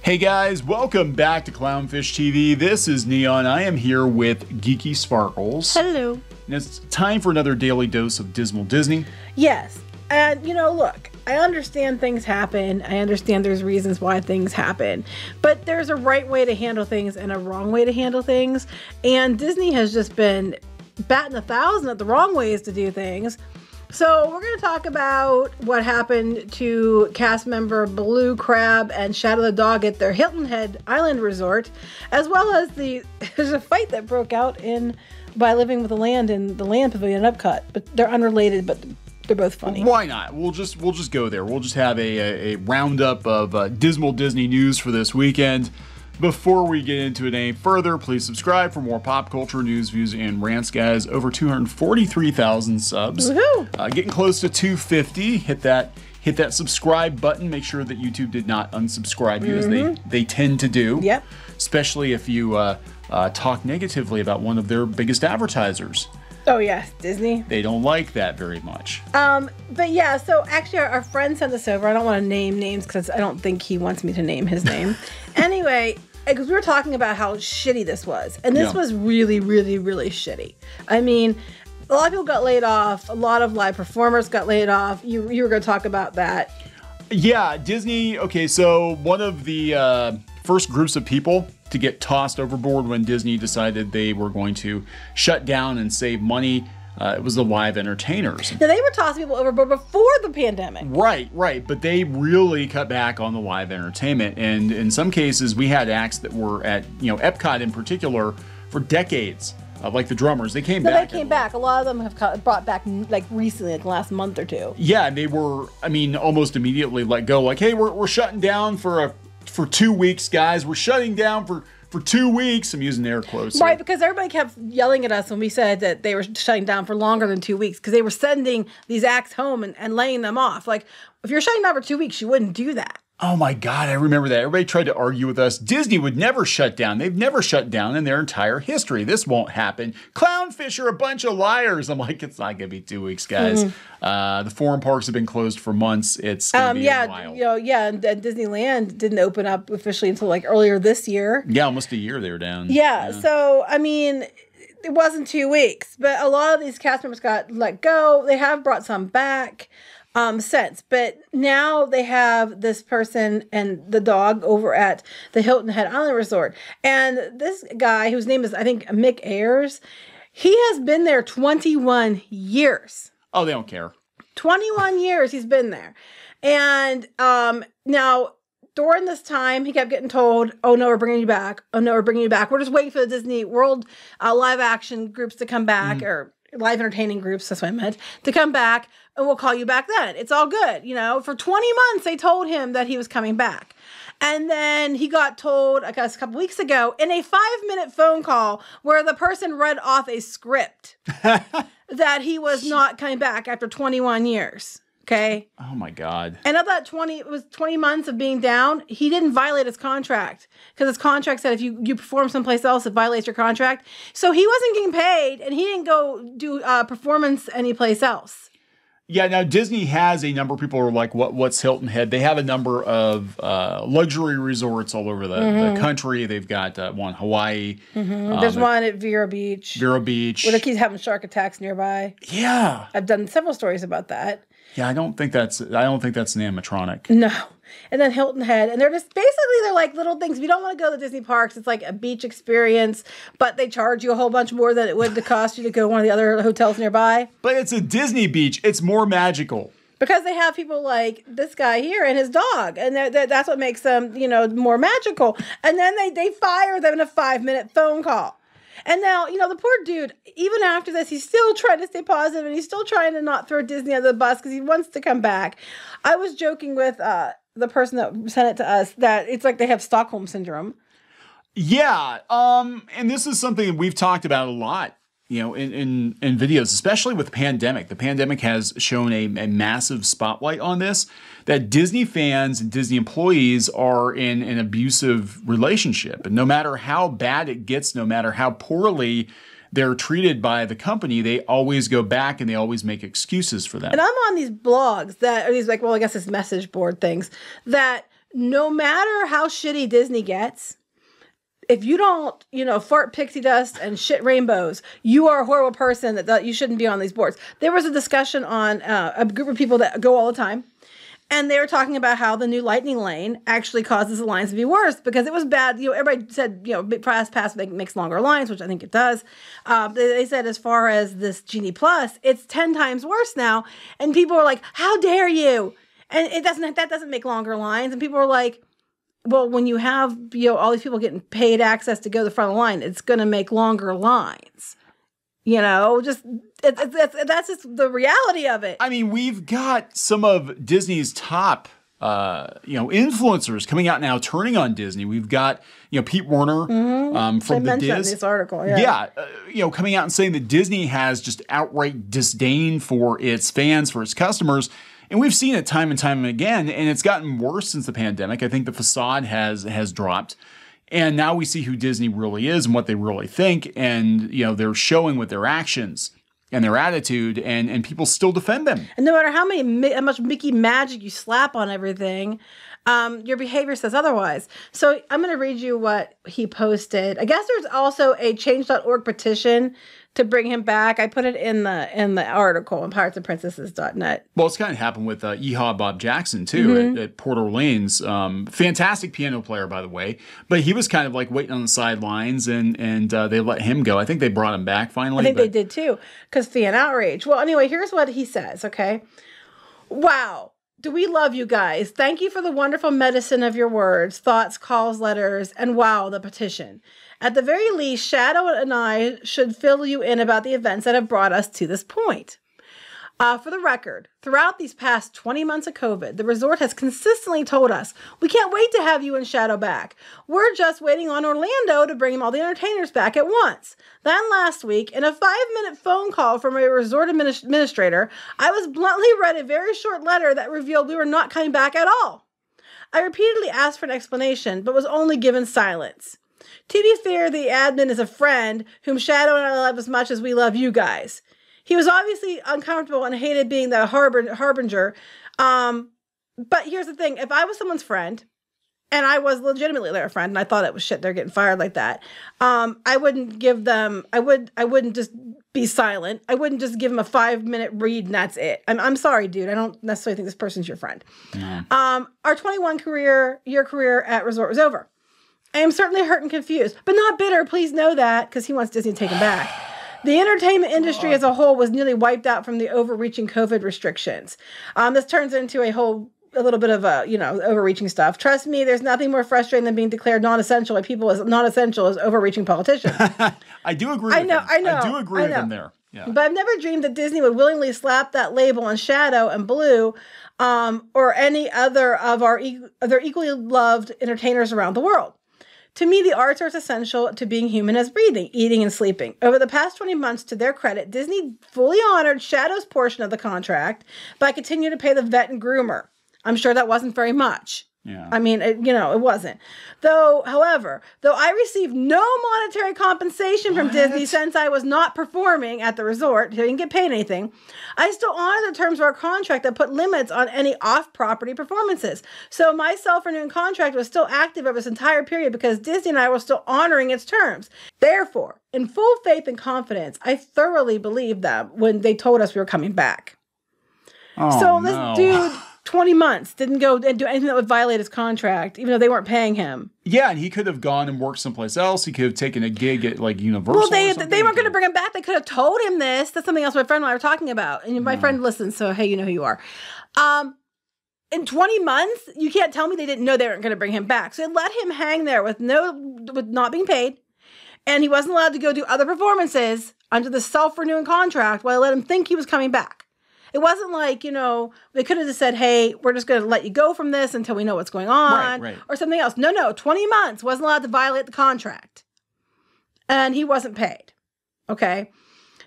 Hey guys, welcome back to Clownfish TV. This is Neon. I am here with Geeky Sparkles. Hello. And it's time for another daily dose of Dismal Disney. Yes. And, look, I understand things happen. I understand there's reasons why things happen. But there's a right way to handle things and a wrong way to handle things. And Disney has just been batting 1,000 at the wrong ways to do things. So we're going to talk about what happened to cast member Blue Crab and Shadow the Dog at their Hilton Head Island Resort, as well as there's a fight that broke out by Living with the Land in the Land Pavilion at Epcot. But they're unrelated, but they're both funny. Why not? We'll just go there. We'll just have a roundup of Dismal Disney news for this weekend. Before we get into it any further, please subscribe for more pop culture news, views, and rants, guys. Over 243,000 subs. Woohoo! Getting close to 250. Hit that subscribe button. Make sure that YouTube did not unsubscribe you, as they tend to do. Yep. Especially if you talk negatively about one of their biggest advertisers. Oh, yes, Disney. They don't like that very much. But yeah, so actually our friend sent this over. I don't want to name names because I don't think he wants me to name his name. Anyway, because we were talking about how shitty this was. And this was really, really, really shitty. I mean, a lot of people got laid off. A lot of live performers got laid off. You were going to talk about that. Yeah, Disney. Okay, so one of the first groups of people to get tossed overboard when Disney decided they were going to shut down and save money, it was the live entertainers. Now, they were tossing people overboard before the pandemic. Right. But they really cut back on the live entertainment. And in some cases, we had acts that were at, Epcot in particular for decades. Like the drummers, they came back. They came back. A lot of them have brought back like recently, like the last month or two. Yeah, and they were, almost immediately let go. Like, hey, we're shutting down for 2 weeks, guys. We're shutting down for 2 weeks. I'm using air quotes. Right, because everybody kept yelling at us when we said that they were shutting down for longer than 2 weeks because they were sending these acts home and laying them off. Like, if you're shutting down for 2 weeks, you wouldn't do that. Oh my God, I remember that. Everybody tried to argue with us. Disney would never shut down. They've never shut down in their entire history. This won't happen. Clownfish are a bunch of liars. I'm like, it's not going to be 2 weeks, guys. The foreign parks have been closed for months. It's going to be a while. And Disneyland didn't open up officially until like earlier this year. Yeah, almost a year they were down. Yeah. So, it wasn't 2 weeks, but a lot of these cast members got let go. They have brought some back since, but now they have this person and the dog over at the Hilton Head Island Resort. And this guy, whose name is, I think, Mick Ayers, he has been there 21 years. Oh, they don't care. 21 years he's been there. And now, during this time, he kept getting told, oh, no, we're bringing you back. Oh, no, we're bringing you back. We're just waiting for the Disney World live action groups to come back, or live entertaining groups, that's what I meant, to come back, and we'll call you back then. It's all good. For 20 months, they told him that he was coming back. And then he got told, I guess, a couple weeks ago, in a 5-minute phone call where the person read off a script that he was not coming back after 21 years. Okay. Oh my God. And of that 20 months of being down, he didn't violate his contract because his contract said if you perform someplace else, it violates your contract. So he wasn't getting paid and he didn't go do performance anyplace else. Yeah, now Disney has a number of people who are like, what's Hilton Head? They have a number of luxury resorts all over the country. They've got one Hawaii. There's one at Vero Beach. Where they keep having shark attacks nearby. Yeah. I've done several stories about that. Yeah, I don't think that's an animatronic. No. And then Hilton Head. And they're like little things. If you don't want to go to the Disney parks, it's like a beach experience, but they charge you a whole bunch more than it would to cost you to go to one of the other hotels nearby. But it's a Disney beach. It's more magical. Because they have people like this guy here and his dog. And that's what makes them, more magical. And then they fire them in a 5-minute phone call. And now, the poor dude, even after this, he's still trying to stay positive and he's still trying to not throw Disney under the bus because he wants to come back. I was joking with the person that sent it to us that it's like they have Stockholm Syndrome. Yeah. And this is something that we've talked about a lot, in videos, especially with the pandemic. The pandemic has shown a massive spotlight on this, that Disney fans and Disney employees are in an abusive relationship. And no matter how bad it gets, no matter how poorly they're treated by the company, they always go back and they always make excuses for them. And I'm on these blogs that are these it's message board things that no matter how shitty Disney gets, if you don't, fart pixie dust and shit rainbows, you are a horrible person that you shouldn't be on these boards. There was a discussion on a group of people that go all the time. And they were talking about how the new Lightning Lane actually causes the lines to be worse because it was bad. Everybody said, Pass makes longer lines, which I think it does. They said as far as this Genie Plus, it's 10 times worse now. And people were like, how dare you? And that doesn't make longer lines. And people were like, well, when you have, all these people getting paid access to go to the front of the line, it's going to make longer lines. That's just the reality of it. I mean, we've got some of Disney's top, influencers coming out now, turning on Disney. We've got, Pete Warner from the Diz. This article, coming out and saying that Disney has just outright disdain for its fans, for its customers. And we've seen it time and time again, and it's gotten worse since the pandemic. I think the facade has dropped. And now we see who Disney really is and what they really think. And, they're showing with their actions and their attitude, and people still defend them. And no matter how much Mickey magic you slap on everything, your behavior says otherwise. So I'm going to read you what he posted. I guess there's also a change.org petition to bring him back. I put it in the article on piratesandprincesses.net. Well, it's kind of happened with Yeehaw Bob Jackson, too, at Port Orleans. Fantastic piano player, by the way. But he was kind of like waiting on the sidelines, and they let him go. I think they brought him back finally. I think they did, too, because fan outrage. Well, anyway, here's what he says, okay? Wow. Do we love you guys? Thank you for the wonderful medicine of your words, thoughts, calls, letters, and wow, the petition. At the very least, Shadow and I should fill you in about the events that have brought us to this point. For the record, throughout these past 20 months of COVID, the resort has consistently told us, we can't wait to have you and Shadow back. We're just waiting on Orlando to bring all the entertainers back at once. Then last week, in a 5-minute phone call from a resort administrator, I was bluntly read a very short letter that revealed we were not coming back at all. I repeatedly asked for an explanation, but was only given silence. To be fair, the admin is a friend whom Shadow and I love as much as we love you guys. He was obviously uncomfortable and hated being the harbinger. But here's the thing. If I was someone's friend, and I was legitimately their friend, and I thought it was shit, they're getting fired like that, I wouldn't give them, I wouldn't just be silent. I wouldn't just give them a 5-minute read and that's it. I'm sorry, dude. I don't necessarily think this person's your friend. No. Our 21-year career at Resort was over. I am certainly hurt and confused, but not bitter. Please know that, because he wants Disney to take him back. The entertainment industry as a whole was nearly wiped out from the overreaching COVID restrictions. This turns into a little bit of overreaching stuff. Trust me, there's nothing more frustrating than being declared non-essential by people as non-essential as overreaching politicians. I do agree with him. I do agree with him there. Yeah. But I've never dreamed that Disney would willingly slap that label on Shadow and Blue or any other of their equally loved entertainers around the world. To me, the arts are as essential to being human as breathing, eating, and sleeping. Over the past 20 months, to their credit, Disney fully honored Shadow's portion of the contract by continuing to pay the vet and groomer. I'm sure that wasn't very much. Yeah. I mean, it wasn't. However, I received no monetary compensation from Disney since I was not performing at the resort, so I didn't get paid anything, I still honor the terms of our contract that put limits on any off-property performances. So my self-renewing contract was still active over this entire period because Disney and I were still honoring its terms. Therefore, in full faith and confidence, I thoroughly believed them when they told us we were coming back. This dude... 20 months, didn't go and do anything that would violate his contract, even though they weren't paying him. Yeah, and he could have gone and worked someplace else. He could have taken a gig at like Universal. Well, they weren't going to bring him back. They could have told him this. That's something else my friend and I were talking about. And my friend listens, so hey, you know who you are. In 20 months, you can't tell me they didn't know they weren't going to bring him back. So they let him hang there with not being paid. And he wasn't allowed to go do other performances under the self-renewing contract while they let him think he was coming back. It wasn't like, they could have just said, hey, we're just going to let you go from this until we know what's going on or something else. No, 20 months, wasn't allowed to violate the contract. And he wasn't paid. Okay.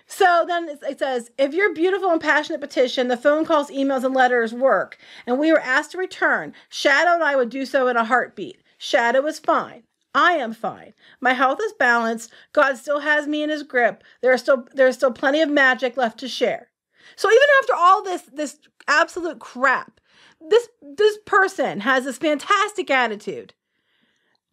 So then it says, if your beautiful and passionate petition, the phone calls, emails, and letters work, and we were asked to return, Shadow and I would do so in a heartbeat. Shadow is fine. I am fine. My health is balanced. God still has me in his grip. There is still plenty of magic left to share. So even after all this absolute crap, this person has this fantastic attitude.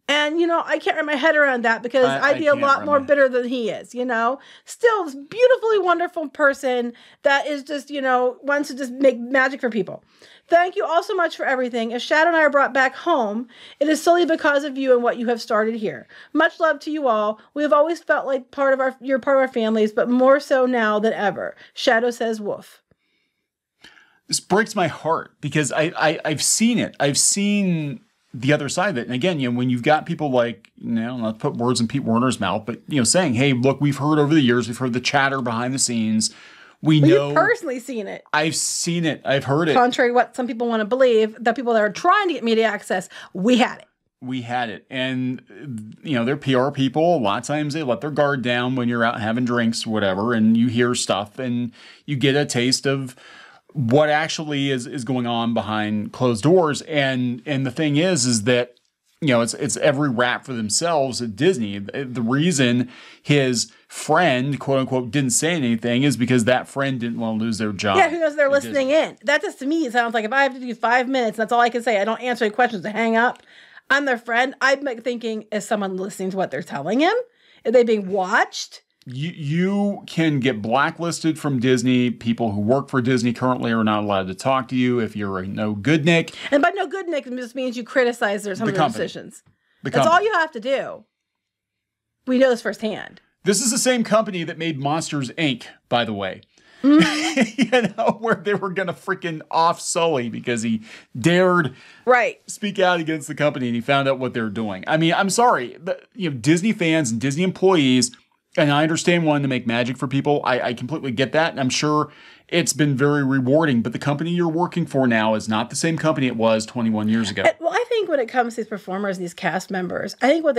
And, you know, I can't wrap my head around that because I'd be a lot more bitter than he is, you know. Still, this beautifully wonderful person that is just, you know, wants to just make magic for people. Thank you all so much for everything. As Shadow and I are brought back home, it is solely because of you and what you have started here. Much love to you all. We have always felt like you're part of our families, but more so now than ever. Shadow says woof. This breaks my heart because I've seen it. I've seen the other side of it. And again, you know, when you've got people like, you know, not to put words in Pete Werner's mouth, but, you know, saying, hey, look, we've heard over the years, we've heard the chatter behind the scenes. You've personally seen it. I've seen it. I've heard it. Contrary to what some people want to believe, the people that are trying to get media access, we had it. We had it. And, you know, they're PR people. A lot of times they let their guard down when you're out having drinks or whatever, and you hear stuff and you get a taste of what actually is going on behind closed doors. And the thing is that, you know, it's every rap for themselves at Disney. The reason his friend, quote unquote, didn't say anything is because that friend didn't want to lose their job. Yeah, who knows they're listening in. That just to me sounds like if I have to do 5 minutes, that's all I can say. I don't answer any questions to hang up. I'm their friend. I'm thinking, is someone listening to what they're telling him? Are they being watched? You can get blacklisted from Disney. People who work for Disney currently are not allowed to talk to you if you're a no good Nick. And by no good Nick, it just means you criticize some of their decisions. That's all you have to do. We know this firsthand. This is the same company that made Monsters, Inc., by the way. Mm-hmm. You know, where they were going to freaking off Sully because he dared speak out against the company and he found out what they were doing. I mean, I'm sorry. But, you know, Disney fans and Disney employees, and I understand wanting to make magic for people. I completely get that. And I'm sure it's been very rewarding. But the company you're working for now is not the same company it was 21 years ago. Well, I think when it comes to these performers, these cast members, I think what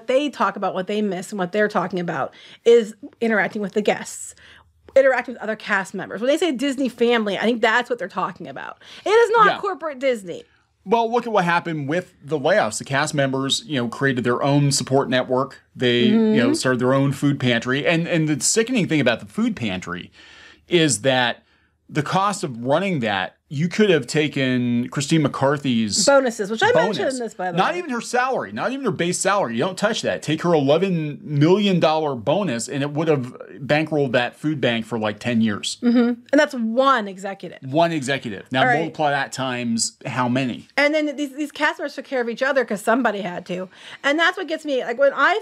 they talk about, what they miss, and what they're talking about is interacting with the guests, interacting with other cast members. When they say Disney family, I think that's what they're talking about. It is not corporate Disney. Well, look at what happened with the layoffs. The cast members, you know, created their own support network. They, you know, started their own food pantry. And the sickening thing about the food pantry is that the cost of running that, you could have taken Christine McCarthy's bonuses, which I mentioned in this, by the way. Not even her salary, not even her base salary. You don't touch that. Take her $11 million bonus, and it would have bankrolled that food bank for like 10 years. Mm-hmm. And that's one executive. One executive. Now multiply that times how many? And then these cast members took care of each other because somebody had to. And that's what gets me. Like when I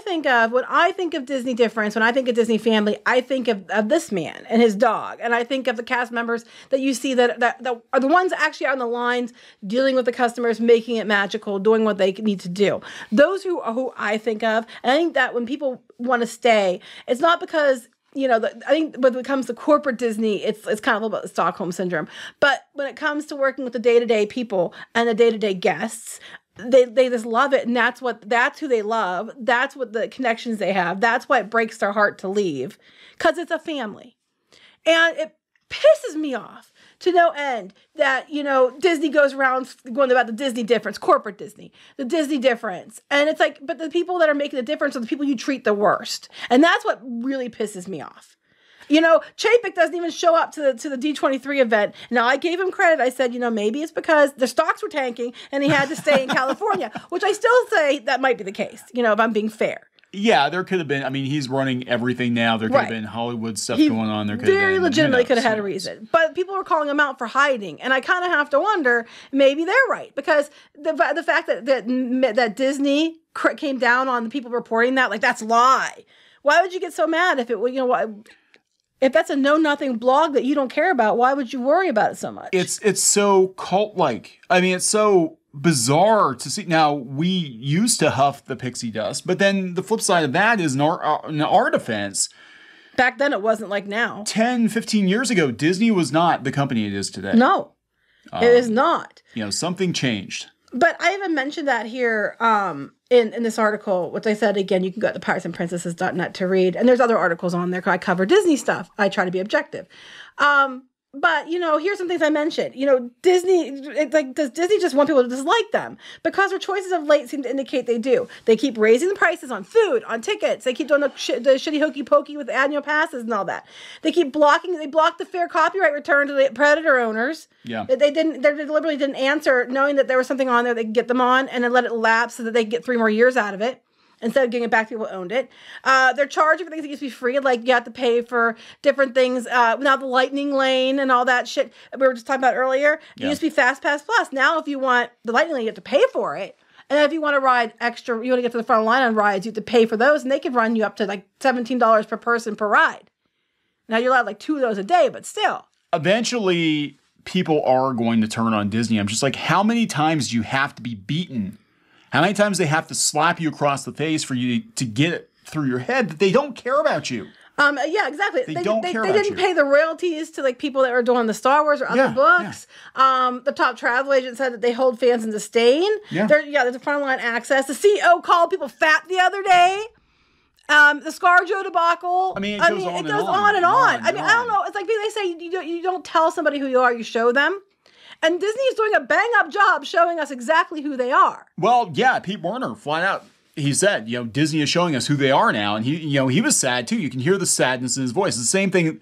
think of Disney Difference, when I think of Disney Family, I think of this man and his dog. And I think of the cast members that you see that are the ones actually on the lines dealing with the customers, making it magical, doing what they need to do. Those who I think of, and I think that when people want to stay, it's not because, you know, I think when it comes to corporate Disney, it's kind of a little bit of Stockholm syndrome. But when it comes to working with the day-to-day people and the day-to-day guests, they just love it, and that's who they love. That's what the connections they have. That's why it breaks their heart to leave, because it's a family, and it pisses me off to no end that, you know, Disney goes around going about the Disney difference, corporate Disney, the Disney difference. And it's like, but the people that are making the difference are the people you treat the worst. And that's what really pisses me off. You know, Chapek doesn't even show up to the D23 event. Now, I gave him credit. I said, you know, maybe it's because the stocks were tanking and he had to stay in California, which I still say that might be the case, you know, if I'm being fair. Yeah, there could have been. I mean, he's running everything now. There could have been Hollywood stuff going on. There could very legitimately could have had a reason. But people were calling him out for hiding. And I kind of have to wonder, maybe they're right. Because the fact that Disney came down on the people reporting that, like, that's a lie. Why would you get so mad if it, you know, if that's a know-nothing blog that you don't care about, why would you worry about it so much? It's so cult-like. I mean, it's so bizarre to see. Now, we used to huff the pixie dust, but then the flip side of that is in our defense. Back then, it wasn't like now. 10, 15 years ago, Disney was not the company it is today. No, it is not. You know, something changed. But I even mentioned that here in this article, which I said, again, you can go to piratesandprincesses.net to read. And there's other articles on there because I cover Disney stuff. I try to be objective. But, you know, here's some things I mentioned. You know, Disney, it's like, does Disney just want people to dislike them? Because their choices of late seem to indicate they do. They keep raising the prices on food, on tickets. They keep doing the shitty hokey pokey with annual passes and all that. They keep they blocked the fair copyright return to the Predator owners. Yeah. They deliberately didn't answer, knowing that there was something on there they could get them on, and then let it lapse so that they could get 3 more years out of it, instead of getting it back to people who owned it. They're charging for things that used to be free, like you have to pay for different things. Now the Lightning Lane and all that shit we were just talking about earlier. It used to be Fast Pass Plus. Now if you want the Lightning Lane, you have to pay for it. And if you want to ride extra, you want to get to the front of the line on rides, you have to pay for those. And they can run you up to like $17 per person per ride. Now you're allowed like 2 of those a day, but still. Eventually, people are going to turn on Disney. I'm just like, how many times do you have to be beaten? How many times they have to slap you across the face for you to get it through your head that they don't care about you? Yeah, exactly. They don't care about didn't you. pay the royalties to like people that were doing the Star Wars or other books. Yeah. The top travel agent said that they hold fans in disdain. Yeah. There's a frontline access. The CEO called people fat the other day. The ScarJo debacle. I mean, it goes on and on. I mean, I don't know. It's like they say you don't tell somebody who you are, you show them. And Disney is doing a bang-up job showing us exactly who they are. Well, yeah, Pete Werner, flat out, he said, you know, Disney is showing us who they are now. And he was sad too. You can hear the sadness in his voice. It's the same thing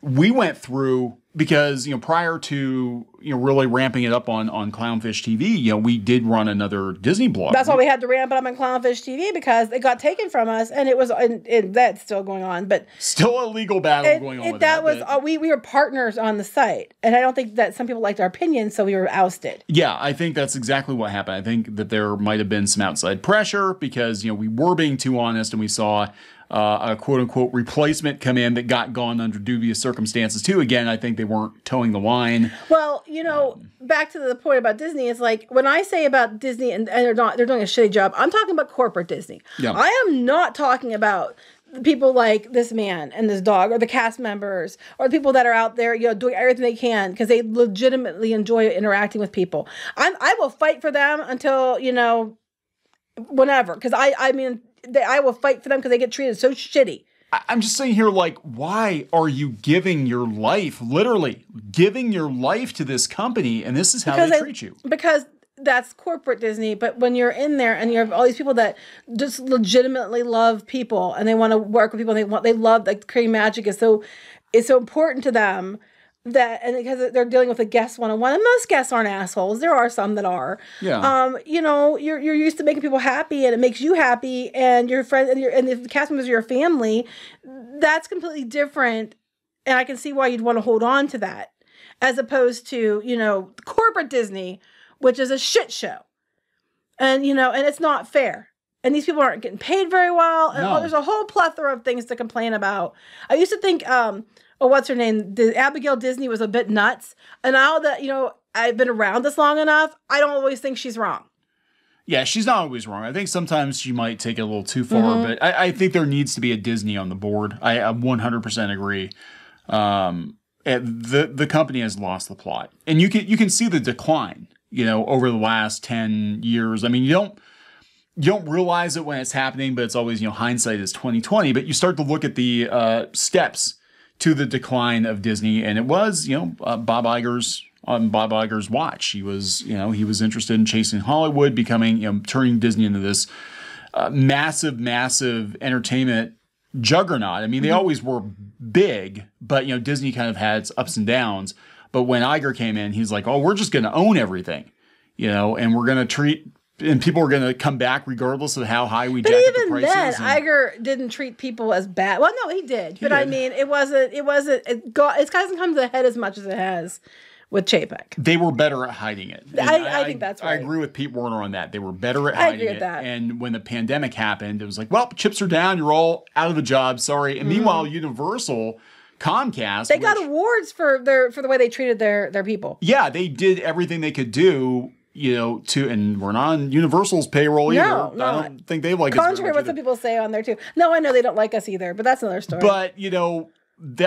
we went through because, you know, prior to, you know, really ramping it up on Clownfish TV, you know, we did run another Disney blog. That's why we had to ramp it up on Clownfish TV, because it got taken from us, and it was, and that's still going on, but still a legal battle going on with that. We were partners on the site, and I don't think that some people liked our opinion, so we were ousted. Yeah, I think that's exactly what happened. I think that there might have been some outside pressure because, you know, we were being too honest, and we saw a quote-unquote replacement come in that got gone under dubious circumstances too. Again, I think they weren't towing the line. Well, you know, back to the point about Disney, is like when I say about Disney and they're doing a shitty job, I'm talking about corporate Disney. Yeah. I am not talking about people like this man and this dog, or the cast members, or the people that are out there, you know, doing everything they can because they legitimately enjoy interacting with people. I will fight for them until, you know, whenever, because I mean, I will fight for them because they get treated so shitty. I'm just saying here, like, why are you giving your life, literally giving your life to this company, and this is how they treat you? Because that's corporate Disney, but when you're in there and you have all these people that just legitimately love people and they want to work with people, and they love, like, creating magic is so important to them. That, and because they're dealing with a guest one-on-one, and most guests aren't assholes. There are some that are. Yeah. You know, you're used to making people happy, and it makes you happy, and your friends and the cast members of your family. That's completely different, and I can see why you'd want to hold on to that, as opposed to, you know, corporate Disney, which is a shit show, and you know, and it's not fair. And these people aren't getting paid very well, and there's a whole plethora of things to complain about. I used to think, what's her name? Abigail Disney was a bit nuts. And now that, you know, I've been around this long enough, I don't always think she's wrong. Yeah, she's not always wrong. I think sometimes she might take it a little too far, but I think there needs to be a Disney on the board. I 100% agree. The company has lost the plot. And you can see the decline, you know, over the last 10 years. I mean, you don't realize it when it's happening, but it's always, you know, hindsight is 20/20. But you start to look at the steps to the decline of Disney, and it was, you know, Bob Iger's watch. He was interested in chasing Hollywood, becoming, you know, turning Disney into this massive entertainment juggernaut. I mean, they always were big, but, you know, Disney kind of had its ups and downs. But when Iger came in, he's like, oh, we're just going to own everything, you know, and we're going to treat. And people are going to come back regardless of how high we jack up the prices. But even then, Iger didn't treat people as bad. Well, no, he did. But I mean, it hasn't come to the head as much as it has with Chapek. They were better at hiding it. I think that's right. I agree with Pete Werner on that. They were better at hiding it. That. And when the pandemic happened, it was like, well, chips are down. You're all out of a job. Sorry. And meanwhile, Universal, Comcast, they got awards for the way they treated their people. Yeah, they did everything they could do. You know, and we're not on Universal's payroll either. No. I don't think they like us. Contrary to what some people say on there too. No, I know they don't like us either, but that's another story. But, you know,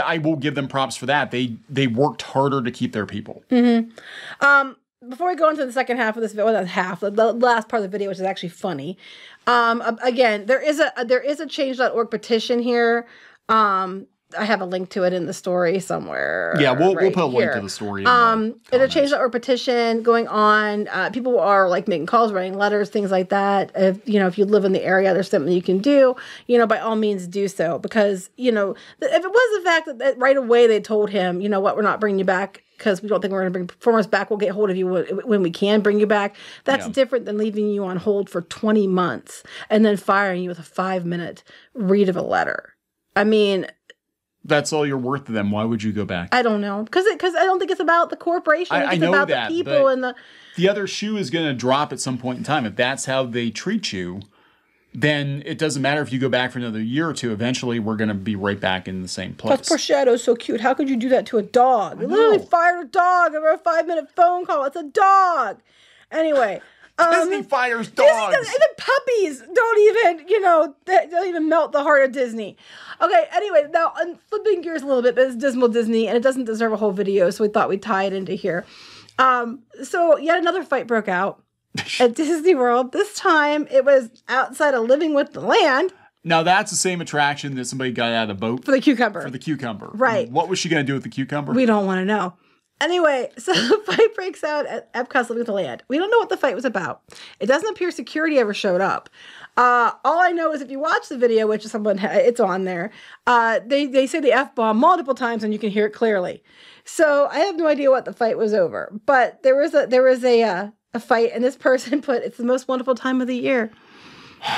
I will give them props for that. They worked harder to keep their people. Before we go into the second half of this video, well, not half, the last part of the video, which is actually funny. Again, there is a change.org petition here. I have a link to it in the story somewhere. Yeah, we'll right put a link here. to the story. In It's a change.org petition going on. People are like making calls, writing letters, things like that. If you live in the area, there's something you can do. By all means, do so, because if it was the fact that right away they told him, you know what, we're not bringing you back because we don't think we're going to bring performers back. We'll get hold of you when we can bring you back. That's different than leaving you on hold for 20 months and then firing you with a 5-minute read of a letter. I mean, that's all you're worth to them. Why would you go back? I don't know. Because I don't think it's about the corporation. I think it's about the people and the other shoe is going to drop at some point in time. If that's how they treat you, then it doesn't matter if you go back for another year or two. Eventually, we're going to be right back in the same place. Plus, poor Shadow's so cute. How could you do that to a dog? You literally fired a dog over a 5-minute phone call. It's a dog. Anyway. Disney fires dogs. Even puppies don't even melt the heart of Disney. Okay, anyway, now I'm flipping gears a little bit, but it's Dismal Disney, and it doesn't deserve a whole video, so we thought we'd tie it into here. So yet another fight broke out at Disney World. This time it was outside of Living with the Land. Now that's the same attraction that somebody got out of the boat. For the cucumber. Right. What was she going to do with the cucumber? We don't want to know. Anyway, so the fight breaks out at Epcot's Living with the Land. We don't know what the fight was about. It doesn't appear security ever showed up. All I know is if you watch the video, which it's on there, they say the F-bomb multiple times and you can hear it clearly. So I have no idea what the fight was over. But there was a fight, and this person put, it's the most wonderful time of the year.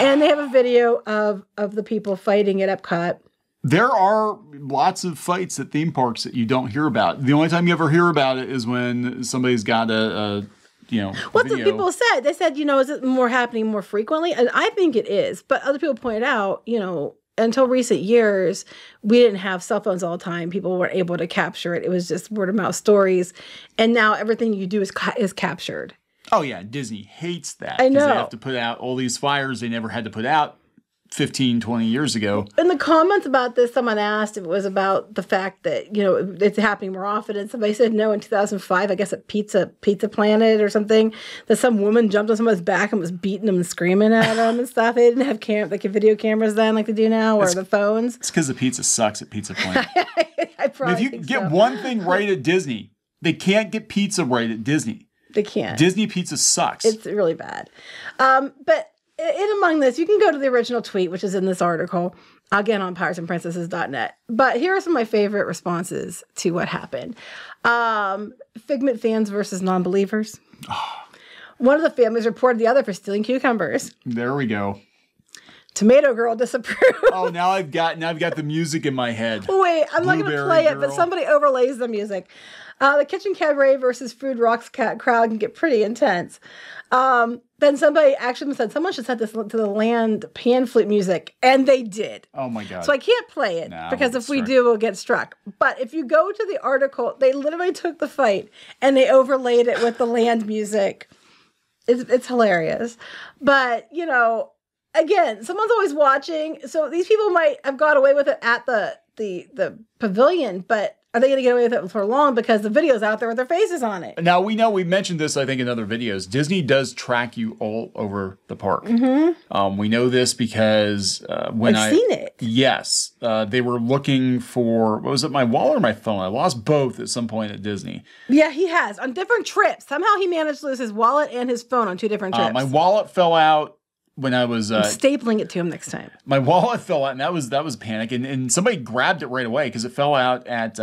And they have a video of the people fighting at Epcot. There are lots of fights at theme parks that you don't hear about. The only time you ever hear about it is when somebody's got a What the people said. They said, is it happening more frequently? And I think it is. But other people pointed out, until recent years, we didn't have cell phones all the time. People weren't able to capture it. It was just word of mouth stories. And now everything you do is captured. Oh, yeah. Disney hates that. I know. Because they have to put out all these fires they never had to put out 15, 20 years ago. In the comments about this, someone asked if it was about the fact that, it's happening more often. And somebody said no, in 2005, I guess at Pizza Planet or something, that some woman jumped on someone's back and was beating them and screaming at them and stuff. They didn't have video cameras then like they do now, or the phones. It's because the pizza sucks at Pizza Planet. I probably if you get one thing right at Disney, they can't get pizza right at Disney. They can't. Disney pizza sucks. It's really bad. But in among this, you can go to the original tweet, which is in this article, again on piratesandprincesses.net. But here are some of my favorite responses to what happened. Figment fans versus non-believers. One of the families reported the other for stealing cucumbers. There we go. Tomato Girl disapproved. Oh, now I've got the music in my head. Wait, I'm not going to play it, but somebody overlays the music. The Kitchen Cabaret versus Food Rocks crowd can get pretty intense. Then somebody actually said someone should set this to the Land pan flute music, and they did. Oh my God. So I can't play it because if we do, we'll get struck. But if you go to the article, they literally took the fight and they overlaid it with the Land music. It's hilarious. But, again, someone's always watching. So these people might have got away with it at the pavilion, but are they going to get away with it for long because the video's out there with their faces on it? Now, we know, we've mentioned this, I think, in other videos. Disney does track you all over the park. Mm-hmm. We know this because when I've seen it. Yes. They were looking for, what was it, my wallet or my phone? I lost both at some point at Disney. Yeah, he has. On different trips. Somehow he managed to lose his wallet and his phone on 2 different trips. My wallet fell out when I was I'm stapling it to him next time. My wallet fell out, and that was panic. And somebody grabbed it right away because it fell out at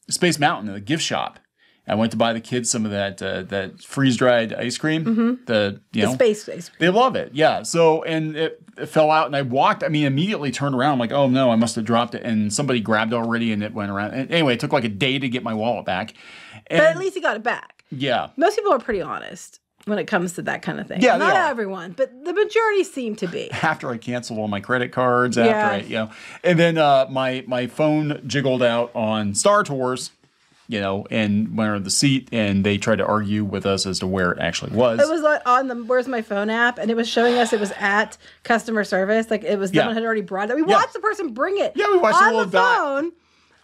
Space Mountain, the gift shop. I went to buy the kids some of that freeze dried ice cream. Mm-hmm. The space ice cream. They love it, yeah. So and it fell out, and I walked. I mean, immediately turned around. I'm like, oh no, I must have dropped it, and somebody grabbed it already, and it went around. And anyway, it took like a day to get my wallet back. And, but at least he got it back. Yeah. Most people are pretty honest when it comes to that kind of thing. Yeah, not everyone, but the majority seem to be. After I canceled all my credit cards, and then my phone jiggled out on Star Tours, and went on the seat, and they tried to argue with us as to where it actually was. It was on the Where's My Phone app, and it was showing us it was at customer service, like it was someone had already brought it. We watched the person bring it. Yeah, we watched on the little phone.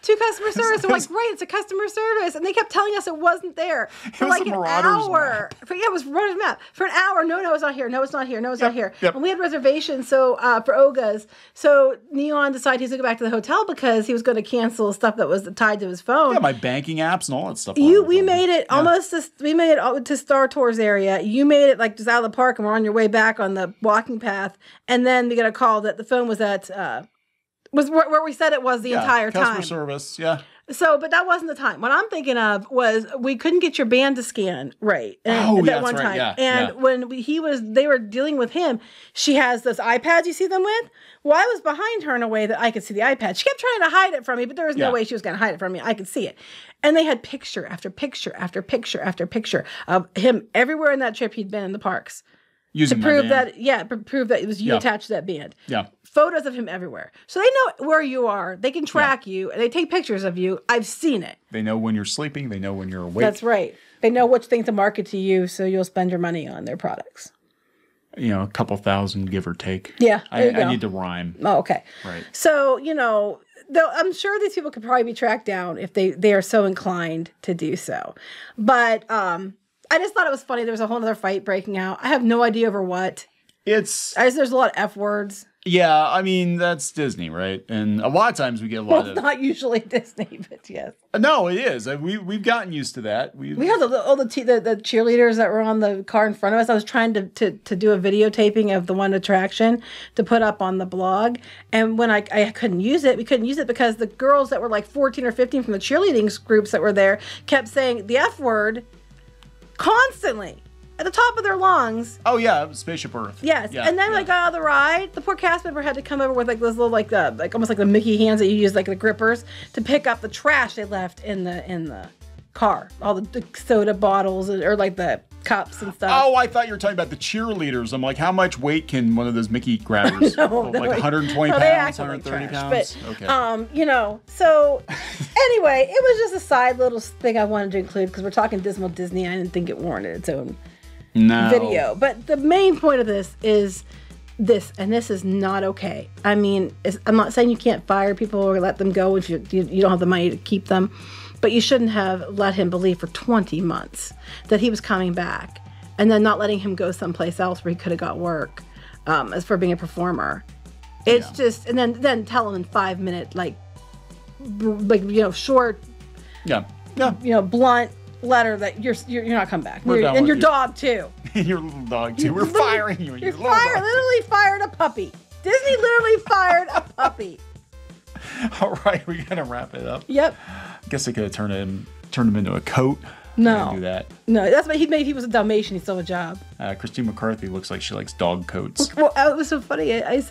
to customer service. I'm like, great, it's a customer service. And they kept telling us it wasn't there for was like a an Marauders hour. map. It was Marauders map. For an hour, no, it's not here. No, it's not here. No, it's not here. Yep. And we had reservations for Oga's. So Neon decided he's going to go back to the hotel because he was going to cancel stuff that was tied to his phone. Yeah, my banking apps and all that stuff. We made it almost we made it to Star Tours area. You made it like just out of the park, and we're on your way back on the walking path. And then we got a call that the phone was at was where we said it was the entire customer time. service. Yeah. So, but that wasn't the time. What I'm thinking of was we couldn't get your band to scan right. Oh, yeah, that one that's right. time. Yeah, And when they were dealing with him, she has those iPads you see them with. Well, I was behind her in a way that I could see the iPad. She kept trying to hide it from me, but there was no way she was going to hide it from me. I could see it. And they had picture after picture after picture after picture of him everywhere in that trip he'd been in the parks. Using To prove my band. prove that it was you attached to that band. Yeah. Photos of him everywhere. So they know where you are. They can track you and they take pictures of you. I've seen it. They know when you're sleeping. They know when you're awake. That's right. They know which thing to market to you, so you'll spend your money on their products. You know, a couple thousand, give or take. Yeah, there you I go. need to rhyme. Oh, okay. Right. So, though I'm sure these people could probably be tracked down if they are so inclined to do so. But I just thought it was funny. There was a whole other fight breaking out. I have no idea over what. It's There's a lot of F words. yeah. I mean, that's Disney, right? And a lot of times we get a lot Well, of not usually Disney, but yes. no. It is. We've gotten used to that. We had all the cheerleaders that were on the car in front of us. I was trying to do a videotaping of the one attraction to put up on the blog. And when I couldn't use it, we couldn't use it because the girls that were like 14 or 15 from the cheerleading groups that were there kept saying the F word constantly at the top of their lungs. Oh yeah, Spaceship Earth. Yes, Yeah, and then yeah. when I got out of the ride, the poor cast member had to come over with like those little like almost like the Mickey hands that you use like the grippers to pick up the trash they left in the car, all the soda bottles or like the cups and stuff. Oh, I thought you were talking about the cheerleaders. I'm like, how much weight can one of those Mickey grabbers? No, like 120 they pounds, act like 130 trash, pounds. but, Okay. So anyway, it was just a side little thing I wanted to include because we're talking Dismal Disney. I didn't think it warranted its own No. video. But the main point of this is this, and this is not okay. I mean, I'm not saying you can't fire people or let them go if you don't have the money to keep them, but you shouldn't have let him believe for 20 months that he was coming back and then not letting him go someplace else where he could have got work as for being a performer. It's just, and then tell him in 5 minute, short, blunt letter that you're not coming back. We're done And with your you. dog too. Your little dog too. We're firing you. You're literally fired a puppy. Disney literally fired a puppy. All right, we gotta wrap it up. Yep. I guess I could have turned him into a coat. No. I didn't do that. No, that's what he made. He was a Dalmatian. He still had a job. Christine McCarthy looks like she likes dog coats. Well, it was so funny. I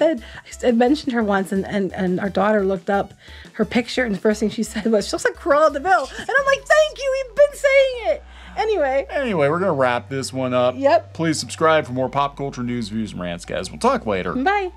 mentioned her once, and our daughter looked up her picture, and the first thing she said was, "She looks like Cruella de Vil." And I'm like, "Thank you. We've been saying it." Anyway, We're gonna wrap this one up. Yep. Please subscribe for more pop culture news, views, and rants, guys. We'll talk later. bye.